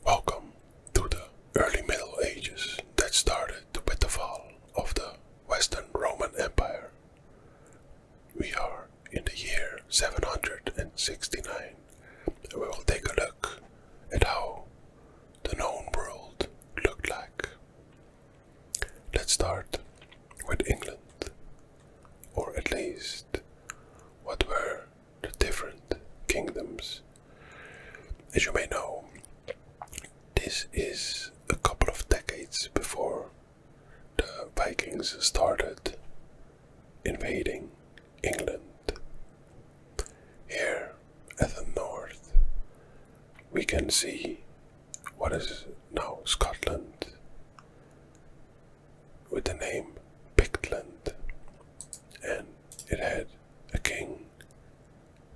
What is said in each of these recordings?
Welcome to the early Middle Ages that started with the fall of the Western Roman Empire. We are in the year 769 and we will take a look at how the known world looked like. Let's start with England, or at least what were the different kingdoms. As you may know, this is a couple of decades before the Vikings started invading England. Here at the north, we can see what is now Scotland with the name Pictland, and it had a king,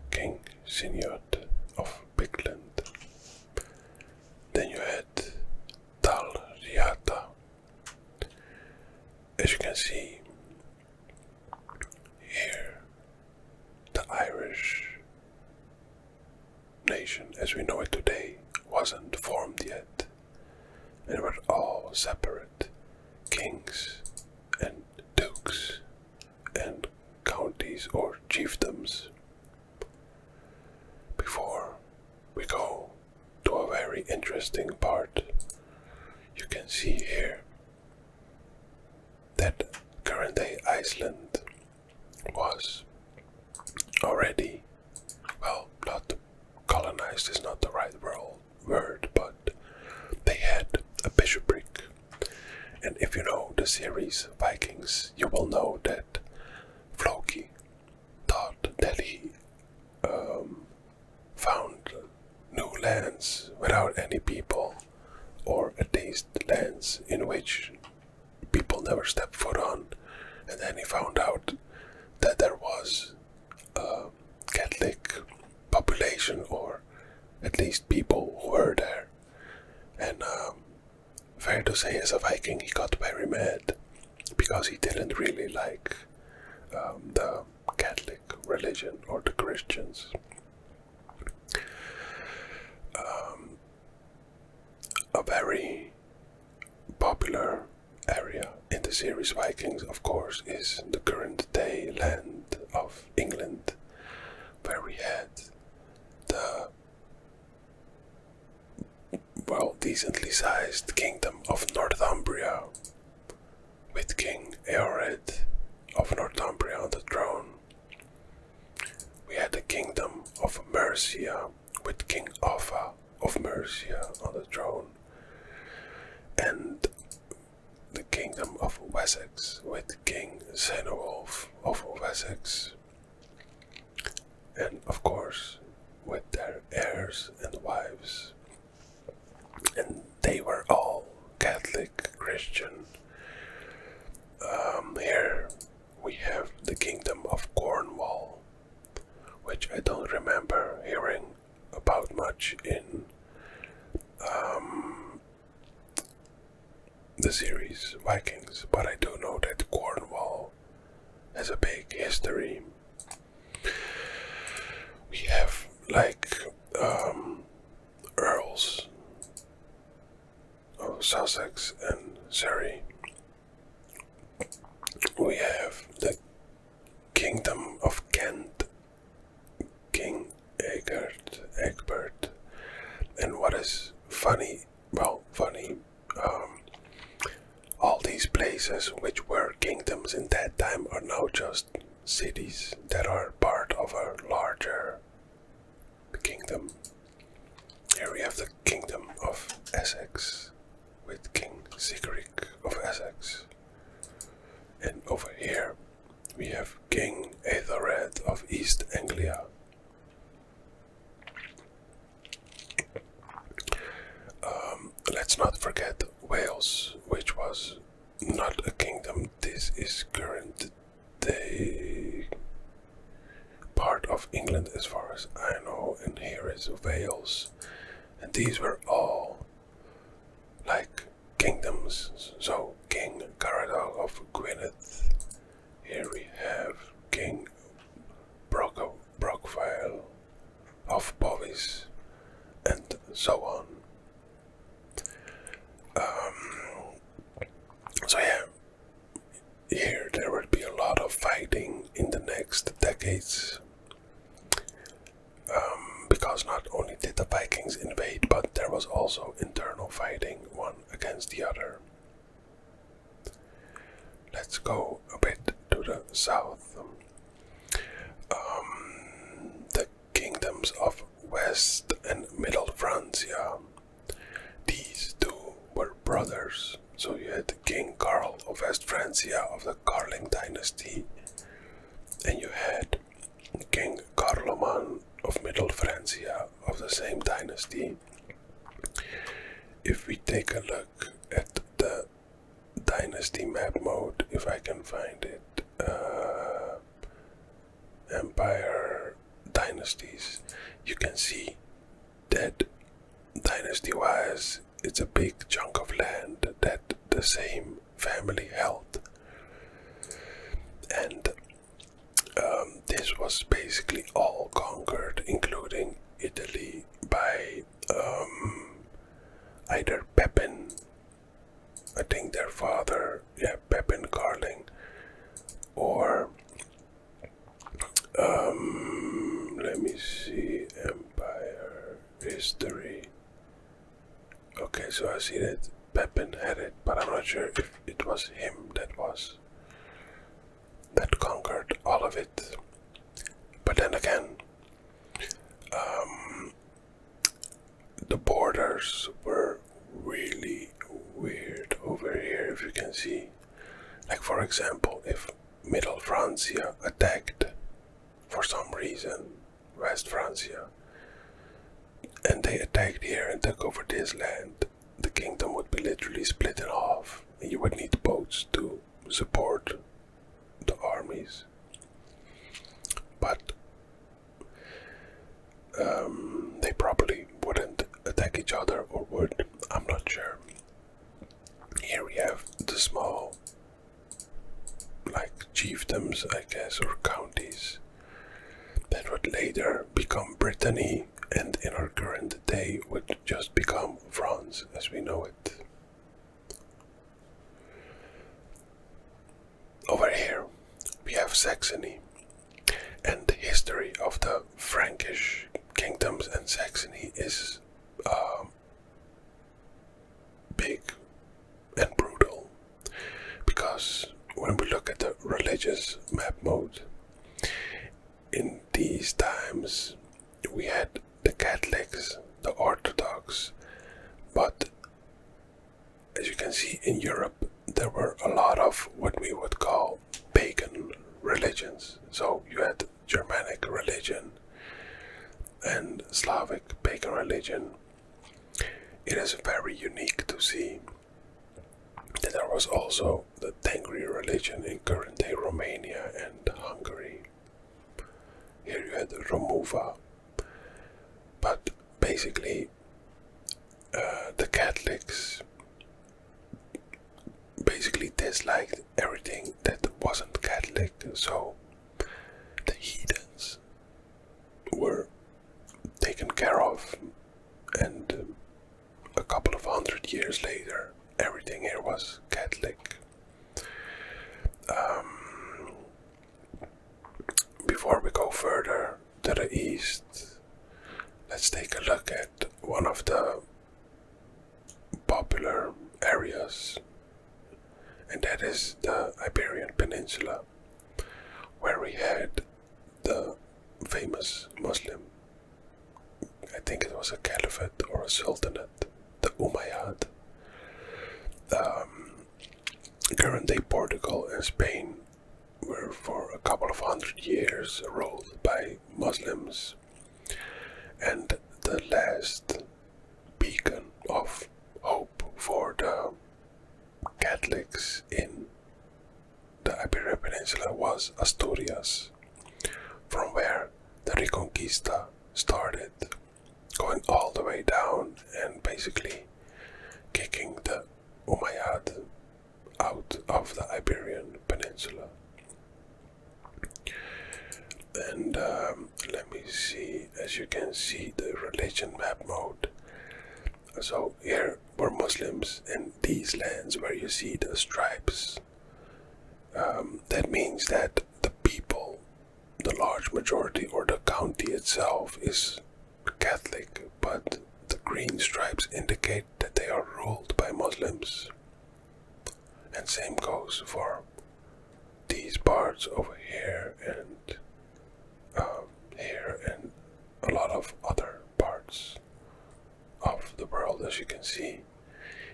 King Sinead of Pictland. Then you had Dalriata. As you can see here, the Irish nation as we know it today wasn't formed yet, and were all separate kings and dukes and counties or chiefdoms. Before we go to a very interesting part, you can see here that current day Iceland was already, well, not colonized is not the right word, but they had a bishopric. And if you know the series Vikings, you will know that Floki thought that he found new lands without any people, or at least lands in which people never stepped foot on, and then he found out that there was a Catholic population, or at least people who were there. And fair to say, as a Viking, he got very mad because he didn't really like the Catholic religion or the Christians. A very popular area in the series Vikings, of course, is the current day land of England, where we had the, well, decently sized kingdom of Northumbria, with King Eored of Northumbria on the throne. We had the kingdom of Mercia, with King Offa of Mercia on the throne, and the kingdom of Wessex with King Cenewulf of Wessex, and of course with their heirs and wives, and they were all Catholic Christian. Here we have the kingdom of Cornwall, which I don't remember hearing about much in the series Vikings, but I do know that Cornwall has a big history. We have like earls of Sussex and Surrey. We have the kingdom of Kent, King Egbert, and what is funny, all these places which were kingdoms in that time are now just cities that are part of a larger kingdom. Here we have the kingdom of Essex with King Sigric of Essex, and over here we have King Aethelred of East Anglia. Let's not forget Wales, which was not a kingdom. This is current day part of England as far as I know, and here is Wales, and these were all like kingdoms. So King Caradog of Gwynedd. Here we have King Brockvile of Bovis, and so on. next decades, because not only did the Vikings invade, but there was also internal fighting one against the other. Let's go a bit to the south. The kingdoms of West and Middle Francia. These two were brothers. So you had King Karl of West Francia of the Karling dynasty, and you had King Carloman of Middle Francia of the same dynasty. If we take a look at the dynasty map mode, if I can find it, Empire dynasties, you can see that dynasty-wise it's a big chunk of land that the same family held. And this was basically all conquered, including Italy, by either Pepin, I think their father, Pepin Carling, or let me see, Empire history. Okay, so I see that Pepin had it, but I'm not sure if it was him that conquered all of it. But then again, the borders were really weird over here, if you can see. Like, for example, if Middle Francia attacked for some reason West Francia, and they attacked here and took over this land, the kingdom would be literally split in half, and you would need boats to support the armies. But they probably wouldn't attack each other, or would, I'm not sure. Here we have the small, like, chiefdoms, I guess, or counties that would later become Brittany, and in our current day would just become France as we know it. Over here we have Saxony, and the history of the Frankish kingdoms and Saxony is big and brutal, because when we look at the religious map mode, in these times we had the Catholics, the Orthodox, but as you can see in Europe there were a lot of what we would call pagan religions. So you had Germanic religion and Slavic pagan religion. It is very unique to see that there was also the Tengri religion in current day Romania and Hungary. Here you had Romuva. But basically, the Catholics basically disliked everything that wasn't Catholic, so the heathens were taken care of, and a couple of 100 years later, everything here was Catholic. Before we go further to the east, let's take a look at one of the popular areas, and that is the Iberian Peninsula, where we had the famous Muslim, I think it was a caliphate or a sultanate, the Umayyad. Current day Portugal and Spain were for a couple of 100 years ruled by Muslims, and the last beacon of hope for the Catholics in the Iberian Peninsula was Asturias, from where the Reconquista started, going all the way down and basically kicking the Umayyad out of the Iberian Peninsula. And let me see, as you can see, the religion map mode. So here were Muslims in these lands where you see the stripes. That means that the people large majority, or the county itself, is Catholic, but the green stripes indicate that they are ruled by Muslims. And same goes for these parts over here and here and a lot of other parts of the world. As you can see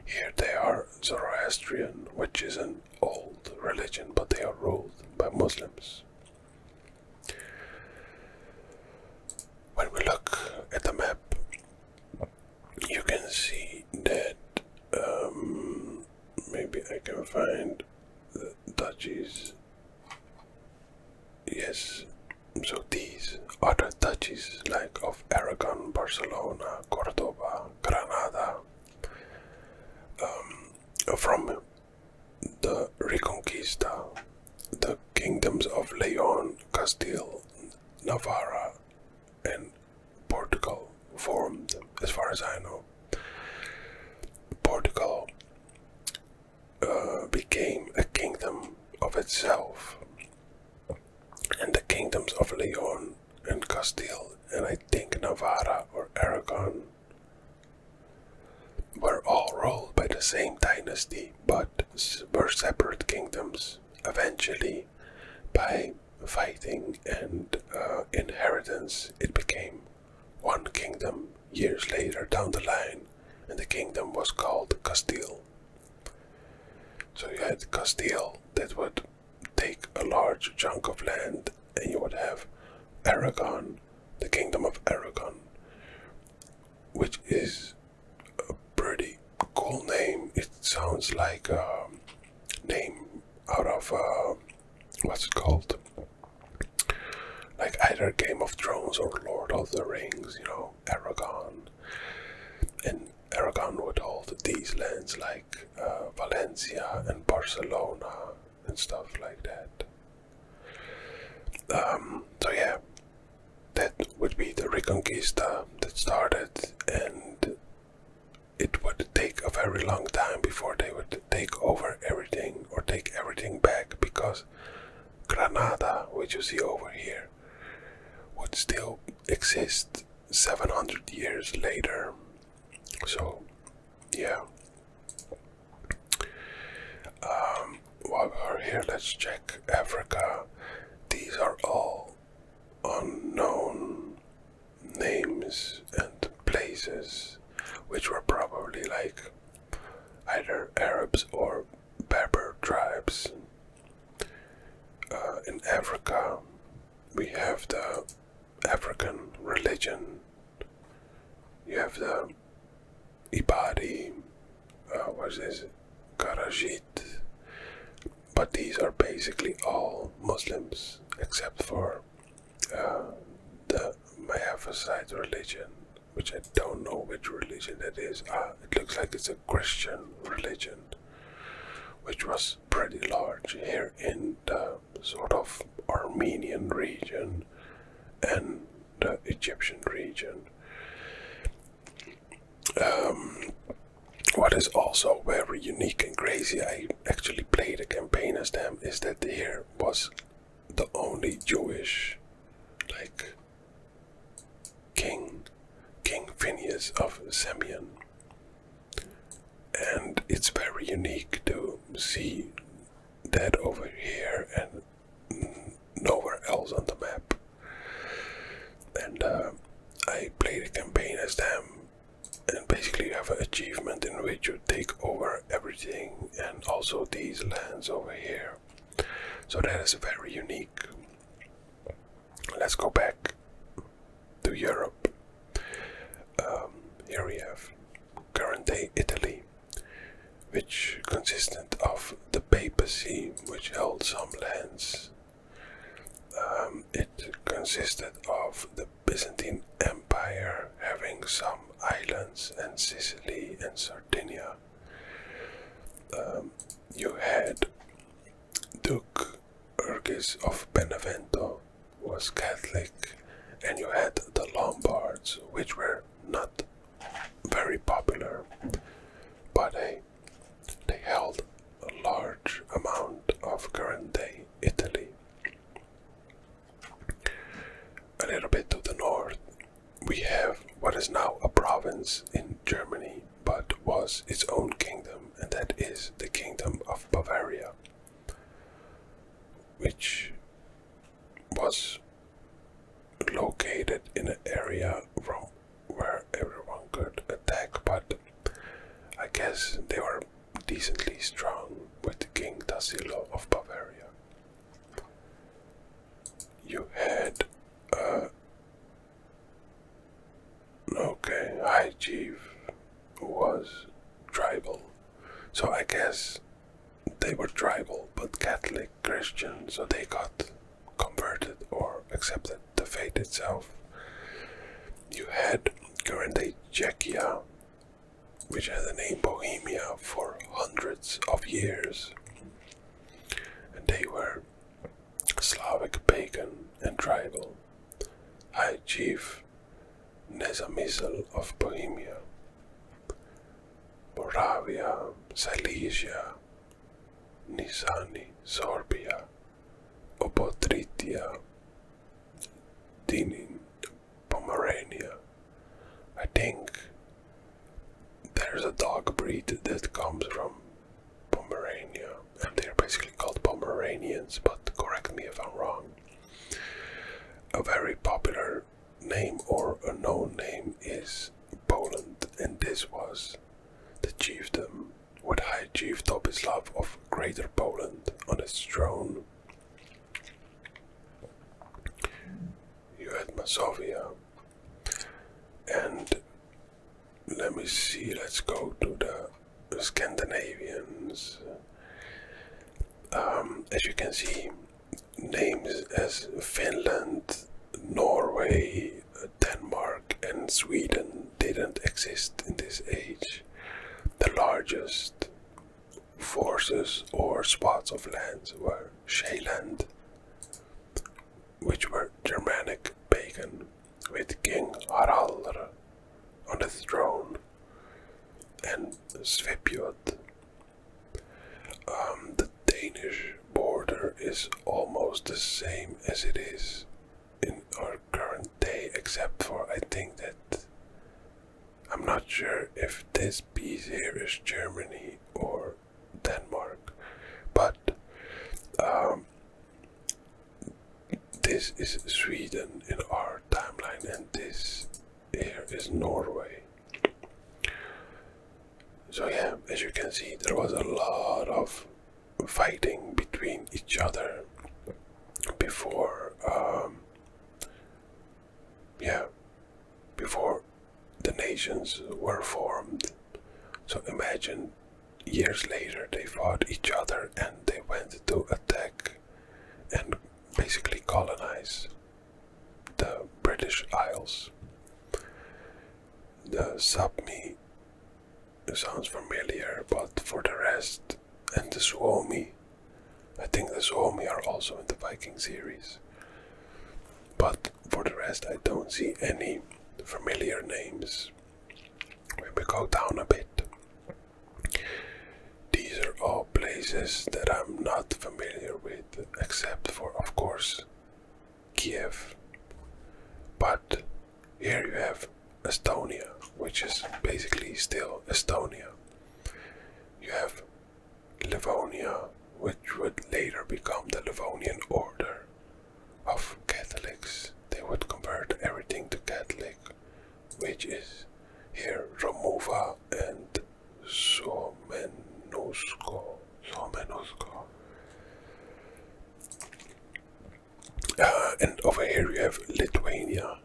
here, they are Zoroastrian, which is an old religion, but they are ruled by Muslims. When we look at the map, you can see that maybe I can find the duchies. Yes, so these are the duchies like of Aragon, Barcelona, Cordoba, Granada. From the Reconquista, the kingdoms of Leon, Castile, Navarra, and Portugal formed, as far as I know. Portugal became a kingdom of itself, and the kingdoms of Leon and Castile, and I think Navarra or Aragon, were all ruled by the same dynasty, but were separate kingdoms. Eventually, by fighting and inheritance, it became one kingdom years later down the line, and the kingdom was called Castile. So you had Castile that would take a large chunk of land, and you would have Aragon, the kingdom of Aragon, which is a pretty cool name. It sounds like a name out of what's it called? Like either Game of Thrones or Lord of the Rings, Aragon. And Aragon would hold these lands like Valencia and Barcelona and stuff like that. So yeah, that would be the Reconquista that started, and it would take a very long time before they would take over everything or take everything back, because Granada, which you see over here, would still exist 700 years later. So, yeah. While we're here, let's check Africa. These are all unknown names and places, which were probably like either Arabs or Berber tribes. In Africa, we have the African religion. You have the Ibadi, what is this? Karajit. But these are basically all Muslims, except for the Abbasid religion, which I don't know which religion that is. It looks like it's a Christian religion, which was pretty large here in the sort of Armenian region and the Egyptian region. What is also very unique and crazy, I actually played a campaign as them, is that here was the only Jewish, like, King Phineas of Simeon. And it's very unique to see that over here and nowhere else on the map. And I played a campaign as them, and basically you have an achievement in which you take over everything, and also these lands over here. So that is very unique. Let's go back to Europe. Here we have current day Italy, which consisted of the papacy, which held some lands. It consisted of the Byzantine Empire, having some islands, and Sicily and Sardinia. You had Duke Urgis of Benevento, was Catholic, and you had the Lombards, which were not very popular, but they held a large amount of current day Italy. province in Germany, but was its own kingdom, and that is the Kingdom of Bavaria, which was located in an area from where everyone could attack, but I guess they were decently strong with King Tassilo of Bavaria. You had High Chief who was tribal, so I guess they were tribal but Catholic Christian, so they got converted or accepted the faith itself. You had current-day Czechia, which had the name Bohemia for hundreds of years, and they were Slavic, pagan and tribal. High Chief Nezamisl of Bohemia, Moravia, Silesia, Nisani, Sorbia, Obotritia, Dinin, Pomerania. I think there's a dog breed that comes from Pomerania, and they're basically called Pomeranians, but correct me if I'm wrong. A very popular name or a known name is Poland, and this was the chiefdom with High Chief Topislav of Greater Poland on its throne. You had Masovia, and let me see, let's go to the Scandinavians. As you can see, names as Finland, Norway, Denmark and Sweden didn't exist in this age. The largest forces or spots of land were Shealand, which were Germanic pagan, with King Haraldr on the throne, and Svipjot. The Danish border is almost the same as it is in our current day, except for I think that I'm not sure if this piece here is Germany or Denmark, but this is Sweden in our timeline, and this here is Norway. So yeah, as you can see, there was a lot of fighting between each other before the nations were formed. So imagine years later they fought each other and they went to attack and basically colonize the British Isles. The Sapmi sounds familiar, but for the rest, and the Suomi, I think the Suomi are also in the Viking series, but for the rest I don't see any familiar names. When we go down a bit, these are all places that I'm not familiar with, except for, of course, Kiev. But here you have Estonia, which is basically still Estonia. You have Livonia, which would later become the Livonian Order of Catholics. They would convert everything to Catholic, which is here Romuva and Somenusko. And over here you have Lithuania,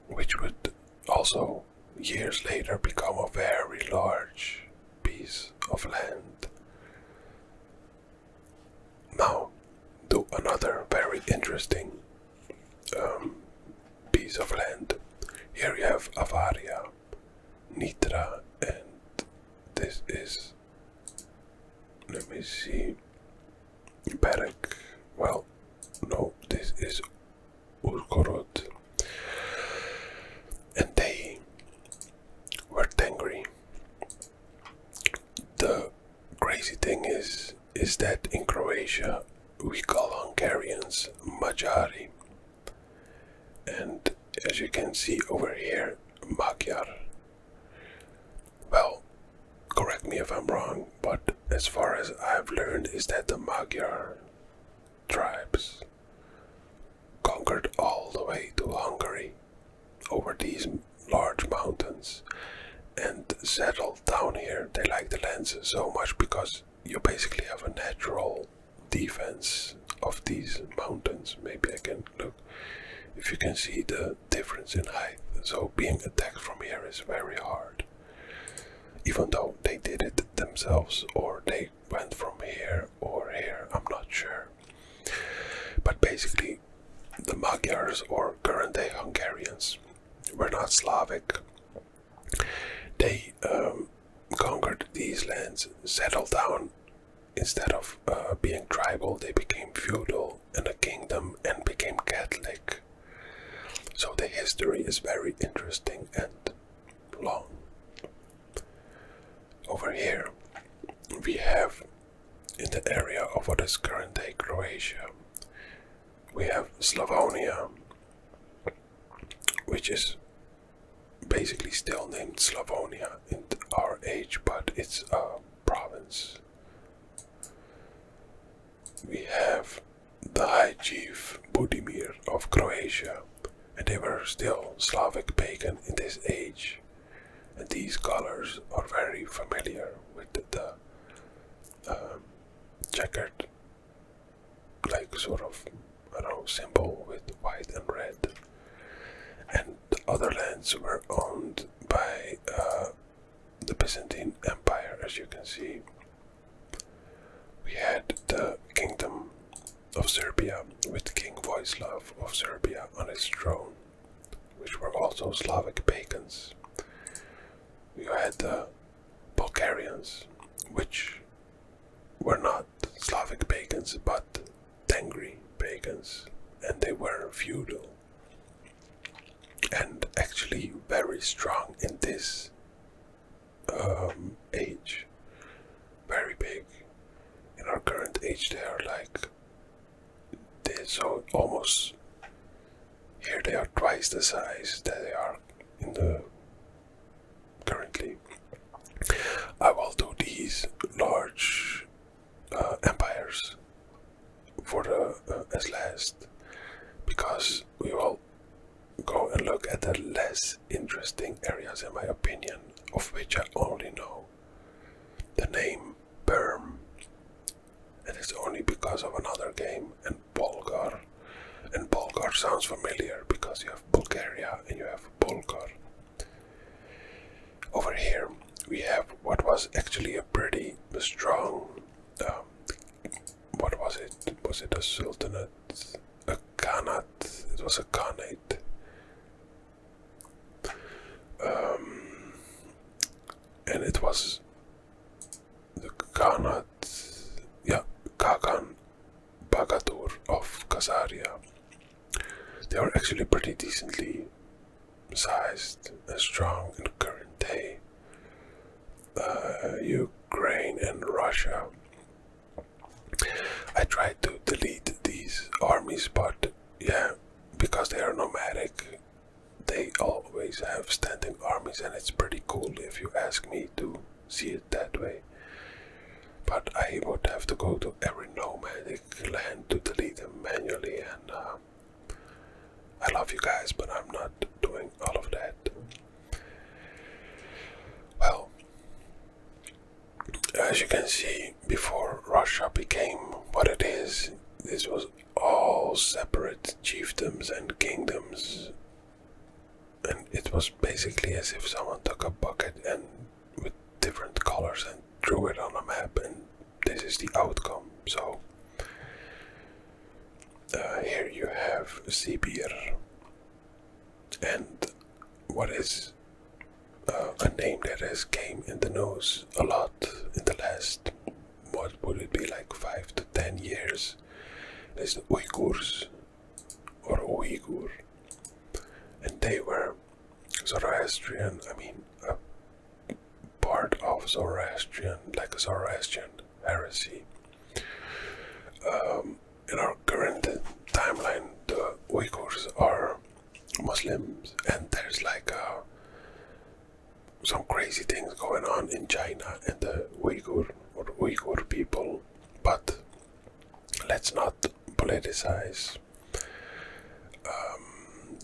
which would also years later become a very large piece of land. Now, to another very interesting piece of land. Here you have Avaria, Nitra, and this is, let me see, Berek. Well, no, this is Uzgorod. And they were Tengri. The crazy thing is that in Croatia we call Hungarians Magyari, and as you can see over here, Magyar correct me if I'm wrong, but as far as I've learned is that the Magyar tribes conquered all the way to Hungary over these large mountains and settled down here. They like the lands so much because you basically have a natural defense of these mountains. Maybe I can look if you can see the difference in height. So being attacked from here is very hard. Even though they did it themselves or they went from here or here, I'm not sure. But basically the Magyars, or current day Hungarians, were not Slavic. They conquered these lands, settled down. Instead of being tribal, they became feudal and a kingdom and became Catholic. So the history is very interesting and long. Over here we have, in the area of what is current day Croatia, we have Slavonia, which is basically still named Slavonia in our age, but it's a province. We have the High Chief Budimir of Croatia, and they were still Slavic pagan in this age. And these colors are very familiar with the checkered, like sort of, I don't know, symbol with white and red. And the other lands were owned by the Byzantine Empire, as you can see. We had the Kingdom of Serbia with King Vojislav of Serbia on his throne, which were also Slavic pagans. We had the Bulgarians, which were not Slavic pagans but Tengri pagans, and they were feudal and actually very strong in this age, very big. In our current age they are like this, so almost here they are twice the size that they are in the currently. I will do these large empires for the as last, because we will go and look at the less interesting areas, in my opinion, of which I only know the name Perm, and it's only because of another game, and Bulgar. And Bulgar sounds familiar because you have Bulgaria and you have Bulgar. Over here we have what was actually a pretty strong, what was it? Was it a sultanate? A khanate? It was a khanate. And it was the khanate, Kagan Bagadur of Khazaria. They are actually pretty decently sized and strong in the current day. Ukraine and Russia. I tried to delete these armies, but yeah, because they are nomadic, they always have standing armies, and it's pretty cool if you ask me to see it that way. But I would have to go to every nomadic land to delete them manually, and I love you guys, but I'm not doing all of that. Well, as you can see, before Russia became what it is, this was all separate chiefdoms and kingdoms, and it was basically as if someone took a bucket and with different colors and drew it on a map, and this is the outcome. So here you have Sibir, and what is a name that has came in the news a lot in the last, what would it be, like 5 to 10 years, is the Uyghurs, or Uyghur, and they were Zoroastrian, a part of Zoroastrian, like a Zoroastrian heresy. In our current timeline, the Uyghurs are Muslims, and there's like a some crazy things going on in China and the Uyghur people, but let's not politicize.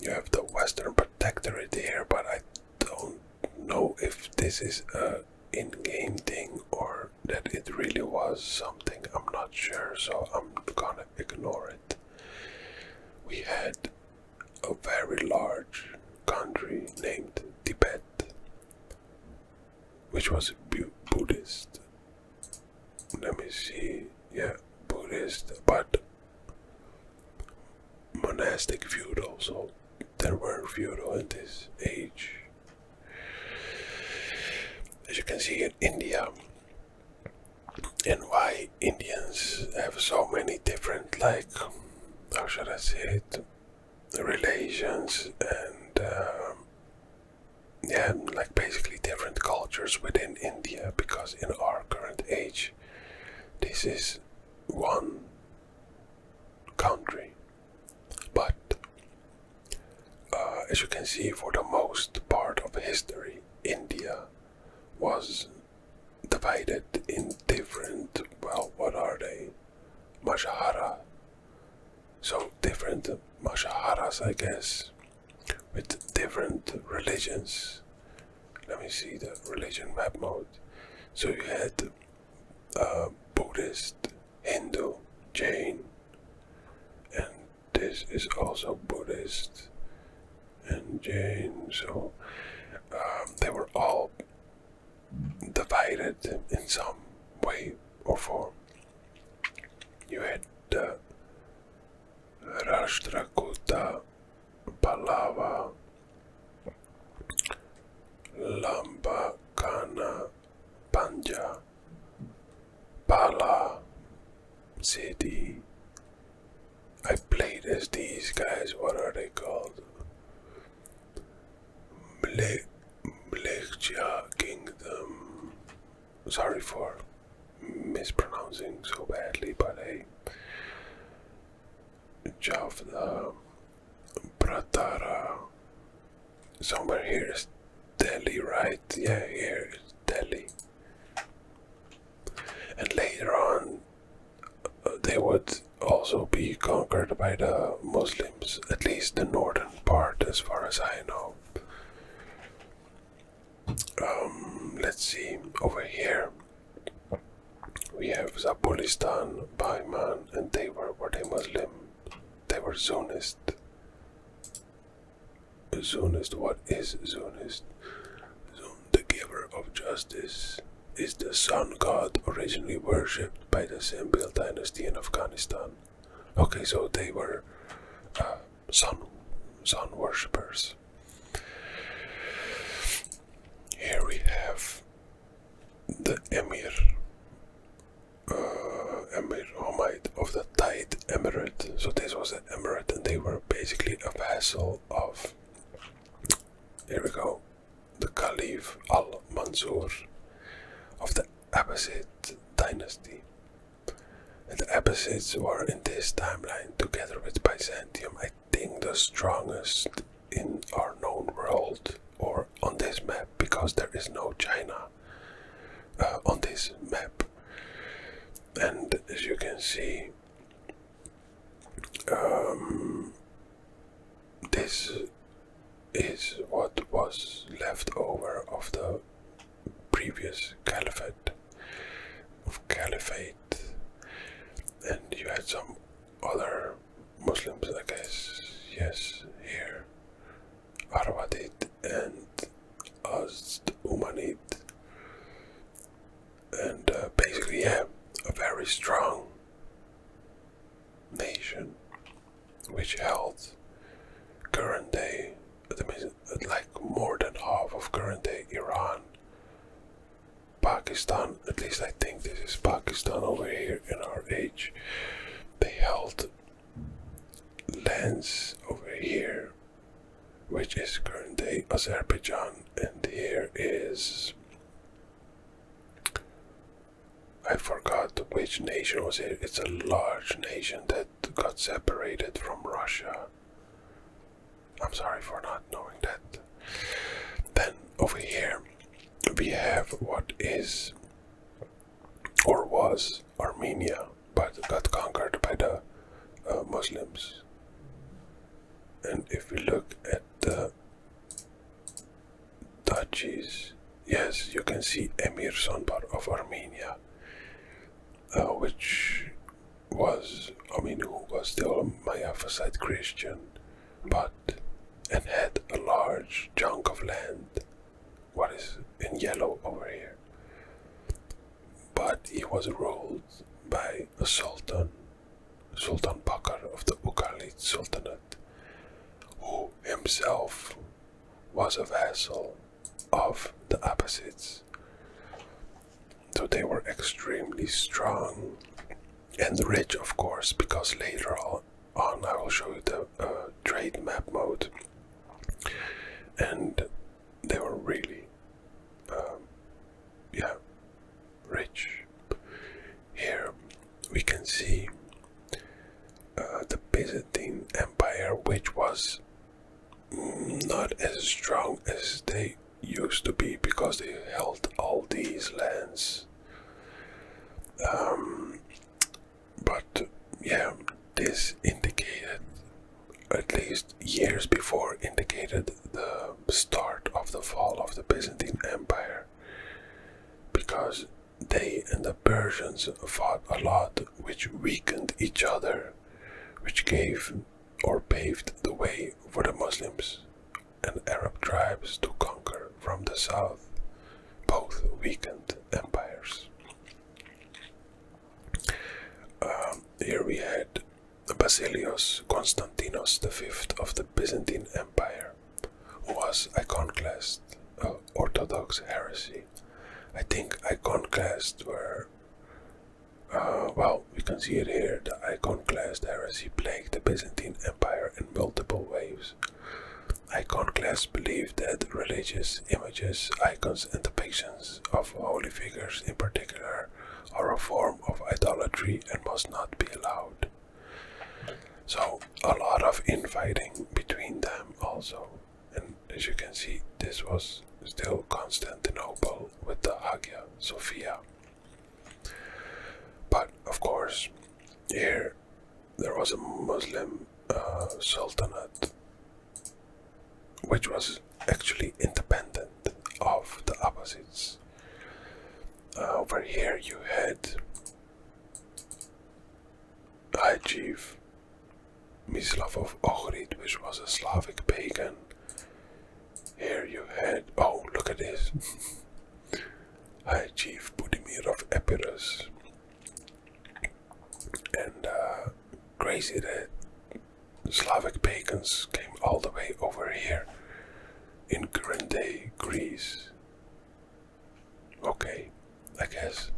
You have the Western Protectorate here, but I don't know if this is a in-game thing or that it really was something. I'm not sure, so I'm gonna ignore it. We had a very large country named Tibet, which was Buddhist. Let me see. Yeah, Buddhist, but monastic feudal, so there were feudal in this age. As you can see in India, and why Indians have so many different, like, how should I say it, relations and yeah, like basically different cultures within India, because in our current age this is one country, but as you can see, for the most part of history, India was divided in different, well, what are they? Mashahara. So different Mashaharas, I guess, with different religions. Let me see the religion map mode. So you had Buddhist, Hindu, Jain, and this is also Buddhist and Jain. So they were all divided in some way or form. You had the Rashtrakuta, Pallava, Lambakana, Panja, Pala, City. I played as these guys. What are they called? Mlechia Kingdom. Sorry for mispronouncing so badly, but hey. Javda, Pratara. Somewhere here is Delhi, right? Yeah, here is Delhi. And later on, they would also be conquered by the Muslims, at least the northern part, as far as I know. Let's see, over here we have Zabulistan, Baiman, and were they Muslim? They were Zionist. Zionist, what is Zionist? The giver of justice is the sun god originally worshipped by the Sambil dynasty in Afghanistan. Okay, so they were sun worshippers. Here we have the Emir Hamid of the Tide Emirate. So this was an emirate, and they were basically a vassal of, here we go, the Caliph al-Mansur of the Abbasid dynasty. And the Abbasids were in this timeline, together with Byzantium, I think the strongest in our known world, or on this map, because there is no China on this map. And as you can see, this is what was left over of the previous caliphate. And you had some other Muslims, I guess, yes, here, Arwadid and Azd Umanid, and basically, yeah, a very strong nation which held current day, like more than half of current day Iran, Pakistan, at least I think this is Pakistan over here in our age. They held lands over here, which is current day Azerbaijan, and here is, I forgot which nation was it. It's a large nation that got separated from Russia. I'm sorry for not knowing that. Then over here we have what is or was Armenia, but got conquered by the Muslims. And if we look at the duchies, yes, you can see Emir Sonbar of Armenia, which was, who was still a Miaphysite Christian, and had a large chunk of land, what is in yellow over here. But he was ruled by a sultan, Sultan Bakr of the Ugalit Sultanate, who himself was a vassal of the Abbasids. So they were extremely strong and rich, of course, because later on I will show you the trade map mode, and they were really rich. Here we can see the Byzantine Empire, which was not as strong as they used to be because they held all these lands. This indicated, at least years before, indicated the start of the fall of the Byzantine Empire, because they and the Persians fought a lot, which weakened each other, which gave or paved the way for the Muslims and Arab tribes to conquer from the south both weakened empires. Here we had Basilios Constantinos V of the Byzantine Empire, who was iconoclast, Orthodox heresy. I think iconoclasts were, we can see it here, the iconoclast heresy plagued the Byzantine Empire in multiple waves. Iconoclasts believed that religious images, icons, and depictions of holy figures in particular are a form of idolatry and must not be allowed. So a lot of infighting between them also, and as you can see, this was still Constantinople with the Hagia Sophia. But of course, here there was a Muslim sultanate, which was actually independent of the Abbasids. Over here you had High Chief Mislav of Ohrid, which was a Slavic pagan. Here you had, look at this, High Chief Budimir of Epirus. And crazy that Slavic pagans came all the way over here in current day Greece. Okay, I guess.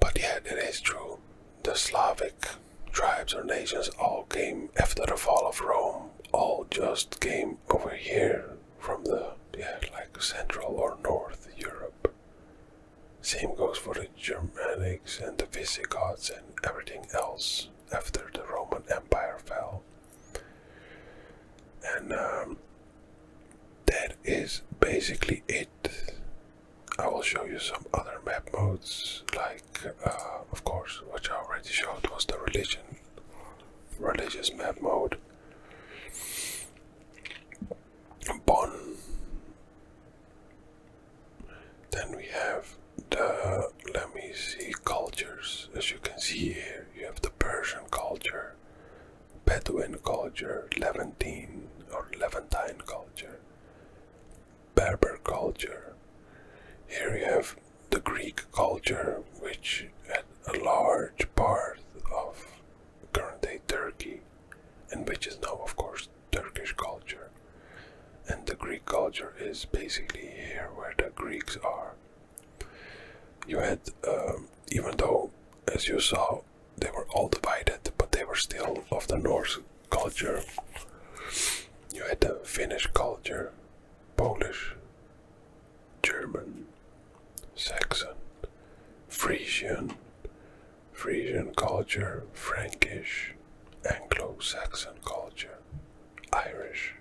But yeah, that is true. The Slavic tribes or nations all came after the fall of Rome, all just came over here from the, Central or North Europe. Same goes for the Germanics and the Visigoths and everything else after the Roman Empire fell. And that is basically it. I will show you some other map modes, of course, which I already showed was the religious map mode. Bonn. Then we have the, cultures. As you can see here, you have the Persian culture, Bedouin culture, Levantine or Levantine culture, Berber culture. Here you have the Greek culture, which had a large part of current-day Turkey, and which is now, of course, Turkish culture. And the Greek culture is basically here where the Greeks are. You had, even though, as you saw, they were all divided, but they were still of the Norse culture. You had the Finnish culture, Polish, German, Saxon, Frisian culture, Frankish, Anglo-Saxon culture, Irish,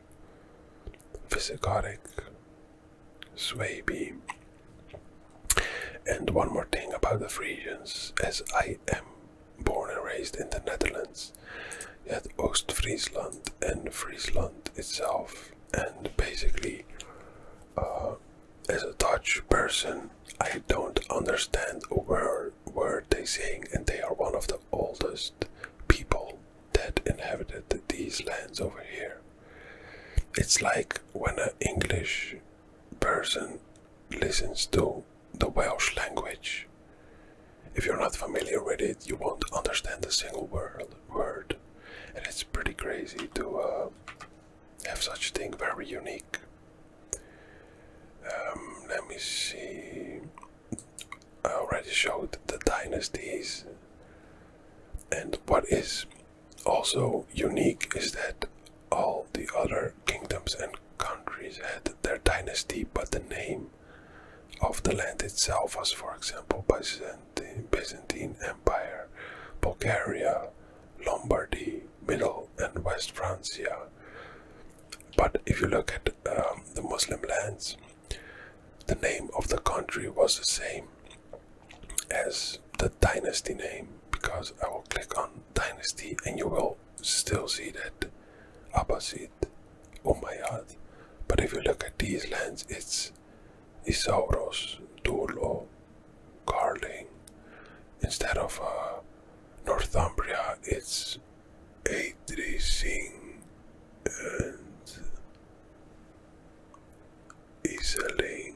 Visigothic, Swaby. And one more thing about the Frisians, as I am born and raised in the Netherlands, yet Oost-Friesland and Friesland itself, and basically as a Dutch person I don't understand a word they saying, and they are one of the oldest people that inhabited these lands over here. It's like when an English person listens to the Welsh language. If you're not familiar with it, you won't understand a single word. And it's pretty crazy to have such a thing, very unique. Let me see. I already showed the dynasties. And what is also unique is that all the other kingdoms and countries had their dynasty, but the name of the land itself was, for example, Byzantine Empire, Bulgaria, Lombardy, Middle and West Francia. But if you look at the Muslim lands, the name of the country was the same as the dynasty name, because I will click on dynasty and you will still see that Abbasid, Umayyad. But if you look at these lands, it's Isauros, Durlo, Carling. Instead of Northumbria, it's Adrising and Iseling,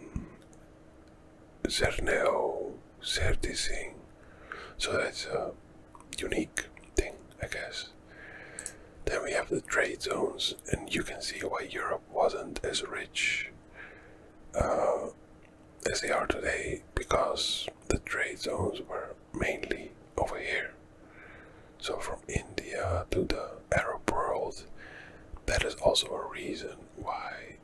Cerneo, Certising. So that's a unique thing, I guess. Then we have the trade zones, and you can see why Europe wasn't as rich as they are today, because the trade zones were mainly over here. So from India to the Arab world, that is also a reason why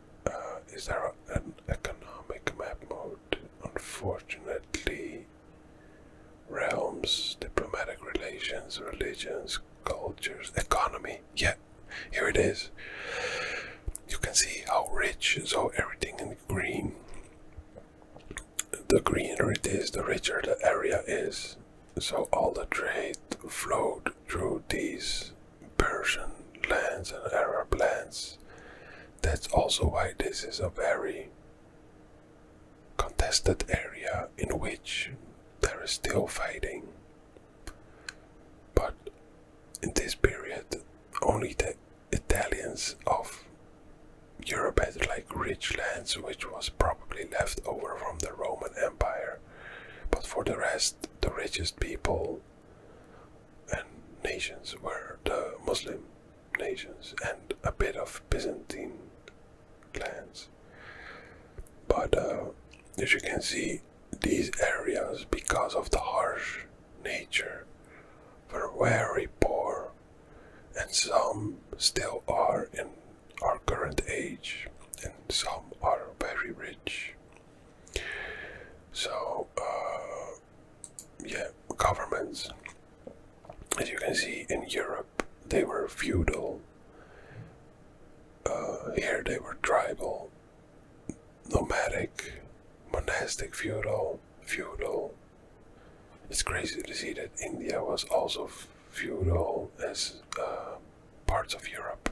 is there an economic map mode. Unfortunately, realms, diplomatic relations, religions, cultures, economy. Yeah, here it is. You can see how rich, so everything in green. The greener it is, the richer the area is. So all the trade flowed through these Persian lands and Arab lands. That's also why this is a very contested area in which there is still fighting. But in this period, only the Italians of Europe had like rich lands, which was probably left over from the Roman Empire. But for the rest, the richest people and nations were the Muslim nations and a bit of Byzantine lands. But as you can see, these areas, because of the harsh nature, were very poor, and some still are in our current age, and some are very rich. So, governments, as you can see in Europe, they were feudal. Here they were tribal, nomadic, monastic, feudal. It's crazy to see that India was also feudal as parts of Europe.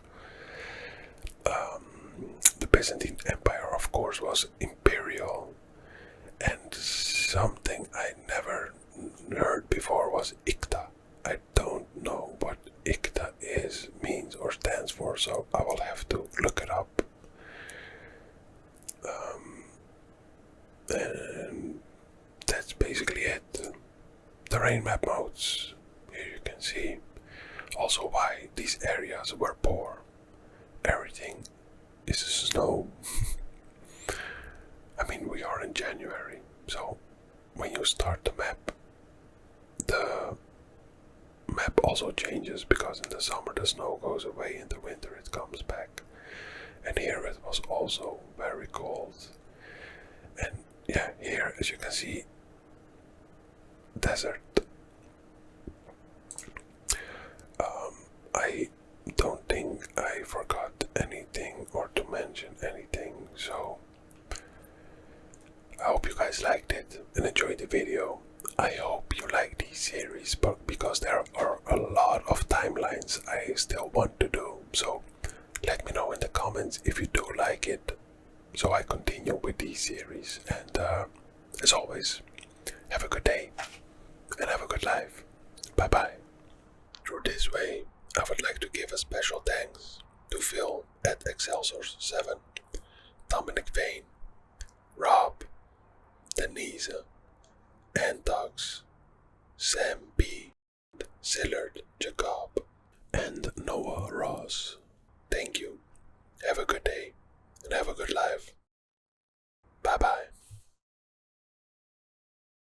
The Byzantine Empire, of course, was imperial, and something I never heard before was Ikta. I don't know what Ikta means or stands for, so I will have to look it up. And that's basically it. Terrain map modes. Here you can see also why these areas were poor. Everything is snow. I mean, we are in January, so when you start the map also changes, because in the summer the snow goes away, in the winter it comes back. And here it was also very cold. And yeah, here, as you can see, desert. I don't think I forgot anything or to mention anything, so hope you guys liked it and enjoyed the video. I hope you like these series, but because there are a lot of timelines I still want to do. So let me know in the comments if you do like it, so I continue with these series. And as always, have a good day and have a good life. Bye bye. Through this way, I would like to give a special thanks to Phil at Excelsior7, Dominic Vane, Rob, Denise, Antox, Sam B, Sillard Jacob, and Noah Ross. Thank you. Have a good day and have a good life. Bye bye.